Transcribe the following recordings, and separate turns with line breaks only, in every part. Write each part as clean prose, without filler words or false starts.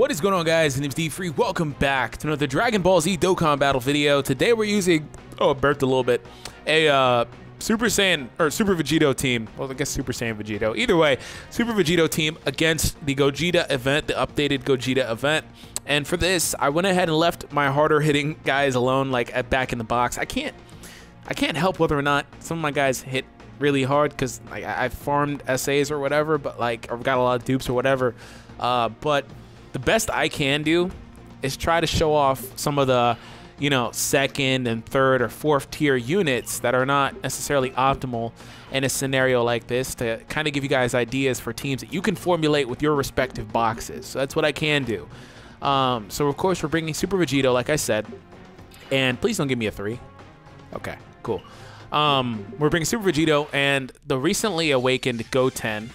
What is going on, guys? My name's D3. Welcome back to another Dragon Ball Z Dokkan battle video. Today we're using, I burped a little bit, a Super Saiyan, or Super Vegito team. Well, I guess Super Saiyan Vegito. Either way, Super Vegito team against the Gogeta event, the updated Gogeta event. And for this, I went ahead and left my harder hitting guys alone, like back in the box. I can't help whether or not some of my guys hit really hard because I farmed SAs or whatever, but like I've got a lot of dupes or whatever. But the best I can do is try to show off some of the, second and third or fourth tier units that are not necessarily optimal in a scenario like this, to kind of give you guys ideas for teams that you can formulate with your respective boxes. So that's what I can do. So of course we're bringing Super Vegito, like I said, and please don't give me a 3. Okay, cool. We're bringing Super Vegito and the recently awakened Goten.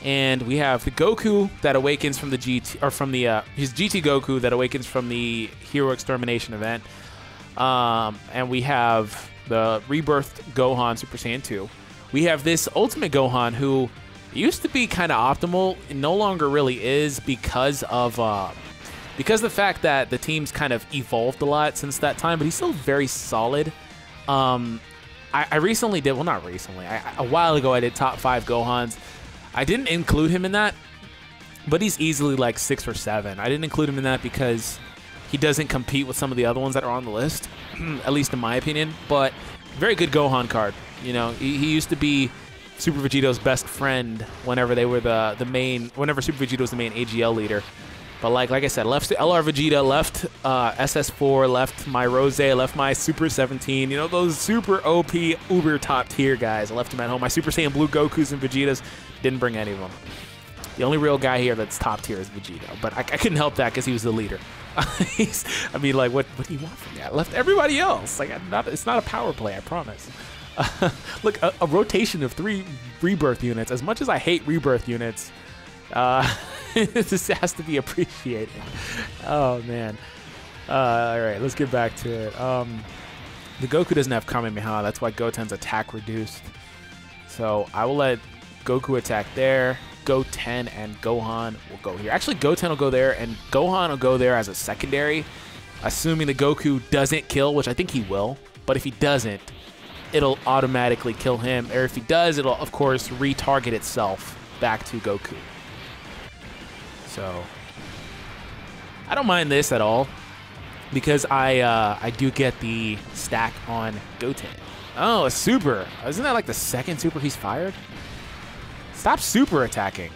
And we have the Goku that awakens from the GT, or from the his GT Goku that awakens from the Hero Extermination event. And we have the rebirthed Gohan Super Saiyan 2. We have this Ultimate Gohan who used to be kind of optimal, and no longer really is because of the fact that the team's kind of evolved a lot since that time, but he's still very solid. I recently did, well, not recently, a while ago I did top 5 Gohans. I didn't include him in that, but he's easily like 6 or 7. I didn't include him in that because he doesn't compete with some of the other ones that are on the list, at least in my opinion. But very good Gohan card. He used to be Super Vegito's best friend whenever they were the main, whenever Super Vegito was the main AGL leader. But like I said, left LR Vegeta, left SS4, left my Rose, left my Super 17. Those super OP, uber top tier guys. I left them at home. My Super Saiyan Blue Gokus and Vegetas, didn't bring any of them. The only real guy here that's top tier is Vegito. But I couldn't help that because he was the leader. I mean, like, what do you want from me? I left everybody else. Like, it's not a power play, I promise. Look, a rotation of 3 rebirth units. As much as I hate rebirth units, this has to be appreciated. Oh, man. All right, let's get back to it. The Goku doesn't have Kamehameha. That's why Goten's attack reduced. So I will let Goku attack there. Goten and Gohan will go here. Actually, Goten will go there, and Gohan will go there as a secondary, assuming the Goku doesn't kill, which I think he will. But if he doesn't, it'll automatically kill him. Or if he does, it'll, of course, retarget itself back to Goku. So I don't mind this at all because I do get the stack on Goten. Oh, a super. Isn't that like the second super he's fired? Stop super attacking.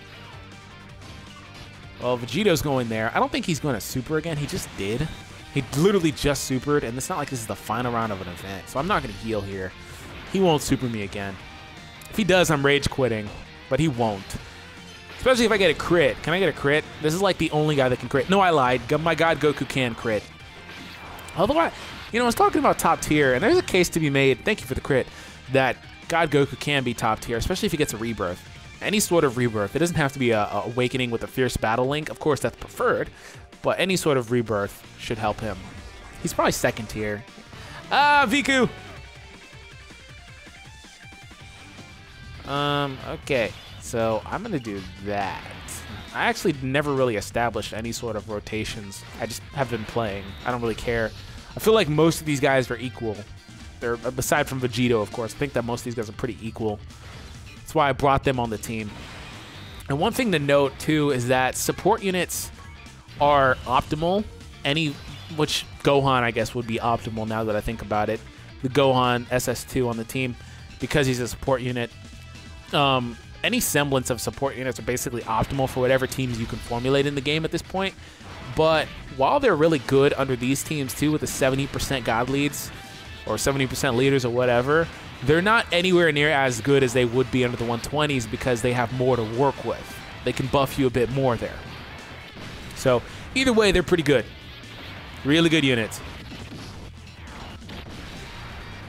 Well, Vegito's going there. I don't think he's going to super again. He just did. He literally just supered, and it's not like this is the final round of an event, so I'm not going to heal here. He won't super me again. If he does, I'm rage quitting, but he won't. Especially if I get a crit. Can I get a crit? This is like the only guy that can crit. No, I lied. My God Goku can crit. Although I was talking about top tier, and there's a case to be made, thank you for the crit, that God Goku can be top tier, especially if he gets a rebirth. Any sort of rebirth. It doesn't have to be a awakening with a fierce battle link. Of course, that's preferred, but any sort of rebirth should help him. He's probably second tier. Ah, Viku! Okay. So I'm going to do that. I actually never really established any sort of rotations. I just have been playing. I don't really care. I feel like most of these guys are equal. They're, aside from Vegito, of course. I think that most of these guys are pretty equal. That's why I brought them on the team. And one thing to note, too, is that support units are optimal. Which Gohan, I guess, would be optimal now that I think about it. The Gohan SS2 on the team, because he's a support unit. Any semblance of support units are basically optimal for whatever teams you can formulate in the game at this point. But while they're really good under these teams too, with the 70% God leads or 70% leaders or whatever, they're not anywhere near as good as they would be under the 120s because they have more to work with. They can buff you a bit more there. So either way, they're pretty good. Really good units.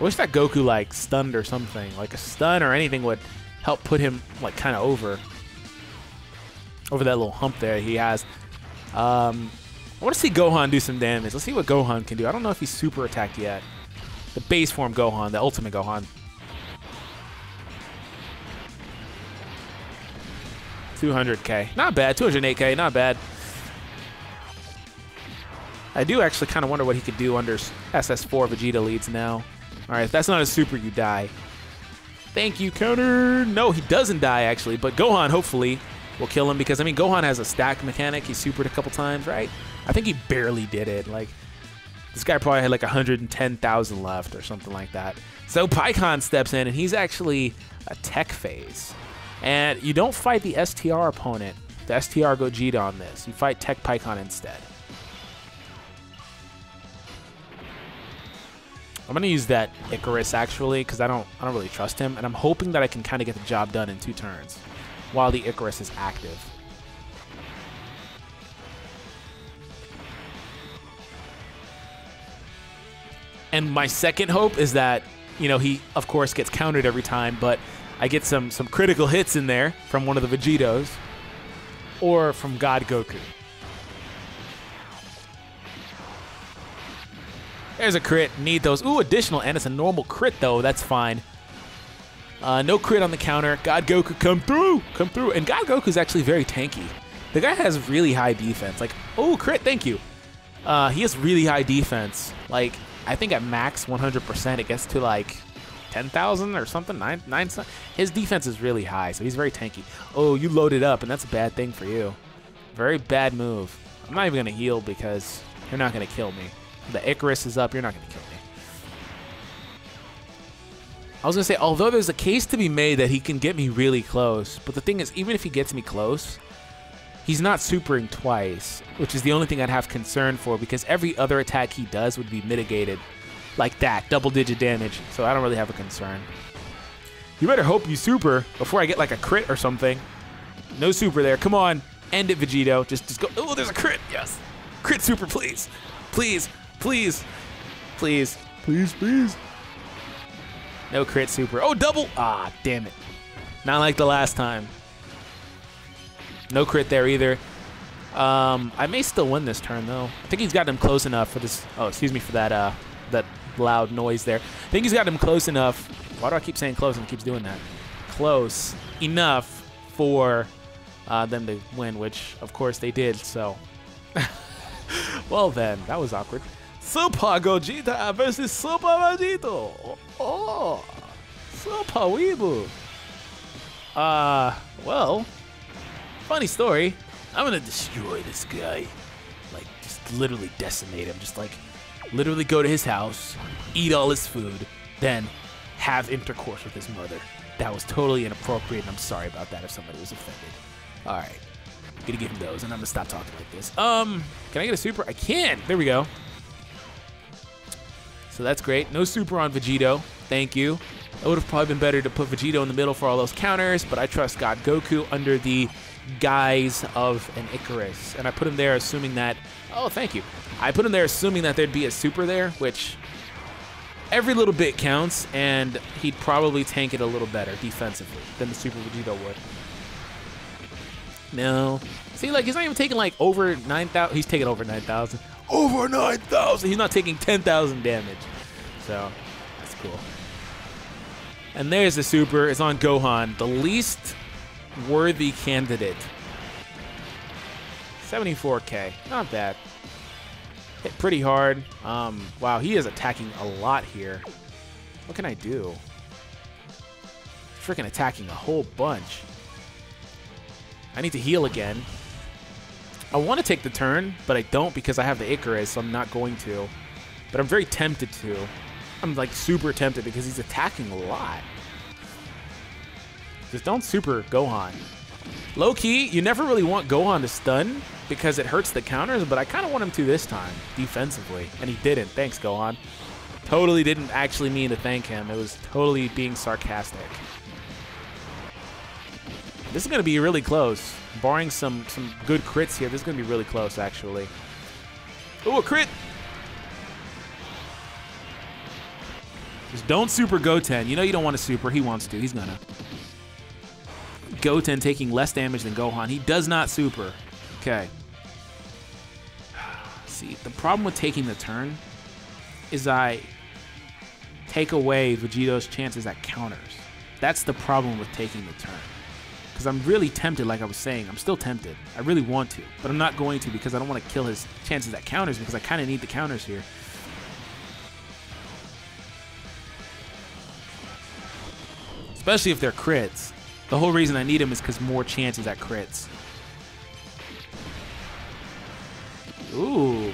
I wish that Goku like stunned or something. Like a stun or anything would help put him like kind of over that little hump there he has. I want to see Gohan do some damage. Let's see what Gohan can do. I don't know if he's super attacked yet. The base form Gohan, the ultimate Gohan. 200k. Not bad. 208k. Not bad. I do actually kind of wonder what he could do under SS4 Vegeta leads now. All right, if that's not a super, you die. Thank you, counter. No, he doesn't die, actually, but Gohan, hopefully, will kill him because, I mean, Gohan has a stack mechanic. He supered a couple times, right? I think he barely did it. Like, this guy probably had like 110,000 left or something like that. So Pikkon steps in, and he's actually a tech phase. And you don't fight the STR opponent, the STR Gogeta on this. You fight Tech Pikkon instead. I'm gonna use that Icarus actually because I don't really trust him, and I'm hoping that I can kind of get the job done in 2 turns while the Icarus is active. And my second hope is that, you know, he of course gets countered every time, but I get some critical hits in there from one of the Vegitos or from God Goku. There's a crit. Need those. Ooh, additional, and it's a normal crit, though. That's fine. No crit on the counter. God Goku, come through. Come through. And God Goku's actually very tanky. The guy has really high defense. Like, oh, crit, thank you. He has really high defense. Like, I think at max 100%, it gets to, like, 10,000 or something. 9. His defense is really high, so he's very tanky. Oh, you loaded up, and that's a bad thing for you. Very bad move. I'm not even going to heal because you're not going to kill me. The Icarus is up. You're not going to kill me. I was going to say, although there's a case to be made that he can get me really close, but the thing is, even if he gets me close, he's not supering twice, which is the only thing I'd have concern for because every other attack he does would be mitigated like that, double-digit damage, so I don't really have a concern. You better hope you super before I get like a crit or something. No super there. Come on. End it, Vegito. Just go. Oh, there's a crit. Yes. Crit super, please. Please. Please. Please. Please, please. No crit super. Oh, double. Ah, damn it. Not like the last time. No crit there either. I may still win this turn, though. I think he's gotten him close enough for this. Oh, excuse me for that that loud noise there. I think he's gotten him close enough. Why do I keep saying close and he keeps doing that? Close enough for them to win, which, of course, they did, so. Well, then. That was awkward. Super Gogeta versus Super Vegito. Oh, Super Weeble. Well, funny story. I'm gonna destroy this guy. Like, just literally decimate him. Just like, literally go to his house, eat all his food, then have intercourse with his mother. That was totally inappropriate, and I'm sorry about that if somebody was offended. All right, I'm gonna give him those, and I'm gonna stop talking like this. Can I get a super? I can. There we go. So that's great. No super on Vegito. Thank you. It would have probably been better to put Vegito in the middle for all those counters, but I trust God Goku under the guise of an Icarus. And I put him there assuming that... Oh, thank you. I put him there assuming that there'd be a super there, which every little bit counts, and he'd probably tank it a little better defensively than the Super Vegito would. No. See, like, he's not even taking, like, over 9,000. He's taking over 9,000. Over 9,000! He's not taking 10,000 damage. So, that's cool. And there's the super. It's on Gohan, the least worthy candidate. 74k. Not bad. Hit pretty hard. Wow, he is attacking a lot here. What can I do? Freaking attacking a whole bunch. I need to heal again. I want to take the turn, but I don't because I have the Icarus, so I'm not going to. But I'm very tempted to. I'm like super tempted because he's attacking a lot. Just don't super Gohan. Low key, you never really want Gohan to stun because it hurts the counters, but I kind of want him to this time, defensively. And he didn't. Thanks, Gohan. Totally didn't actually mean to thank him. It was totally being sarcastic. This is going to be really close. Barring some good crits here, this is going to be really close, actually. Oh, a crit! Just don't super Goten. You know you don't want to super. He wants to. He's going to. Goten taking less damage than Gohan. He does not super. Okay. See, the problem with taking the turn is I take away Vegito's chances at counters. That's the problem with taking the turn. because I'm really tempted, like I was saying. I'm still tempted. I really want to, but I'm not going to because I don't want to kill his chances at counters because I kind of need the counters here. Especially if they're crits. The whole reason I need him is because more chances at crits. Ooh.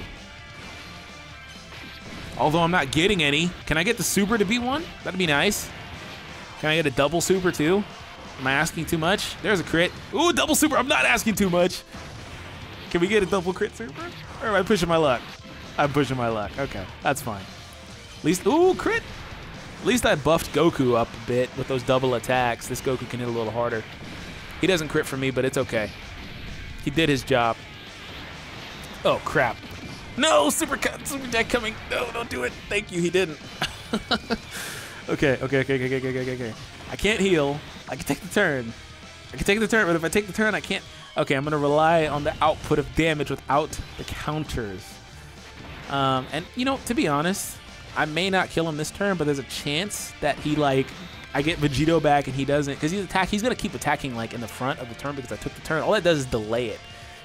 Although I'm not getting any. Can I get the super to beat one? That'd be nice. Can I get a double super too? Am I asking too much? There's a crit. Ooh, double super. I'm not asking too much. Can we get a double crit super? Or am I pushing my luck? I'm pushing my luck. Okay, that's fine. At least, ooh, crit. At least I buffed Goku up a bit with those double attacks. This Goku can hit a little harder. He doesn't crit for me, but it's okay. He did his job. Oh, crap. No, super deck coming. No, don't do it. Thank you, he didn't. Okay. I can't heal. I can take the turn. But if I take the turn, I can't. Okay, I'm going to rely on the output of damage without the counters. And, you know, to be honest, I may not kill him this turn, but there's a chance that he, like, I get Vegito back and he doesn't. Because he's going to keep attacking, like, in the front of the turn because I took the turn. All that does is delay it.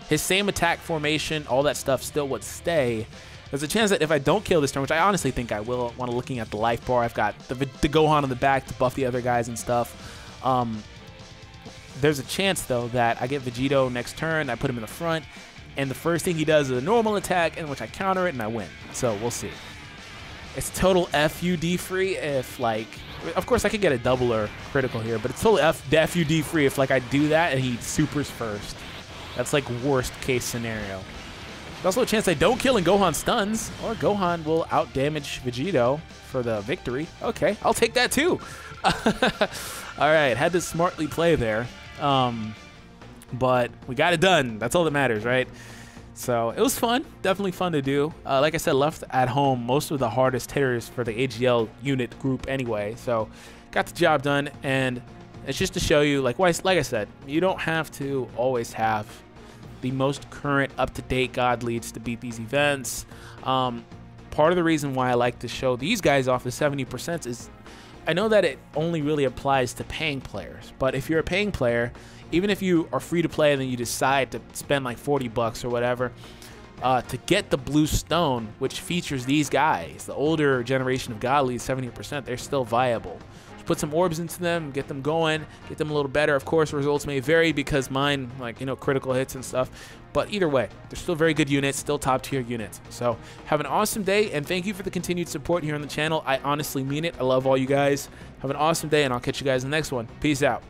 His same attack formation, all that stuff still would stay. There's a chance that if I don't kill this turn, which I honestly think I will, when looking at the life bar, I've got the Gohan on the back to buff the other guys and stuff. There's a chance, though, that I get Vegito next turn, I put him in the front, and the first thing he does is a normal attack, in which I counter it, and I win. So, we'll see. It's total FUD free if, like... Of course, I could get a double or critical here, but it's totally FUD free if, like, I do that and he supers first. That's, like, worst case scenario. There's also a chance I don't kill and Gohan stuns, or Gohan will out-damage Vegito for the victory. Okay, I'll take that too. All right, had to smartly play there. But we got it done. That's all that matters, right? So it was fun, definitely fun to do. Like I said, left at home most of the hardest hitters for the AGL unit group anyway. So got the job done, and it's just to show you, like I said, you don't have to always have the most current, up-to-date God leads to beat these events. Part of the reason why I like to show these guys off the 70% is I know that it only really applies to paying players, but if you're a paying player, even if you are free to play and then you decide to spend like 40 bucks or whatever to get the blue stone, which features these guys, the older generation of God leads, 70%, they're still viable. Just put some orbs into them, get them going, get them a little better. Of course, results may vary because mine, like, you know, critical hits and stuff. But either way, they're still very good units, still top tier units. So have an awesome day, and thank you for the continued support here on the channel. I honestly mean it. I love all you guys. Have an awesome day, and I'll catch you guys in the next one. Peace out.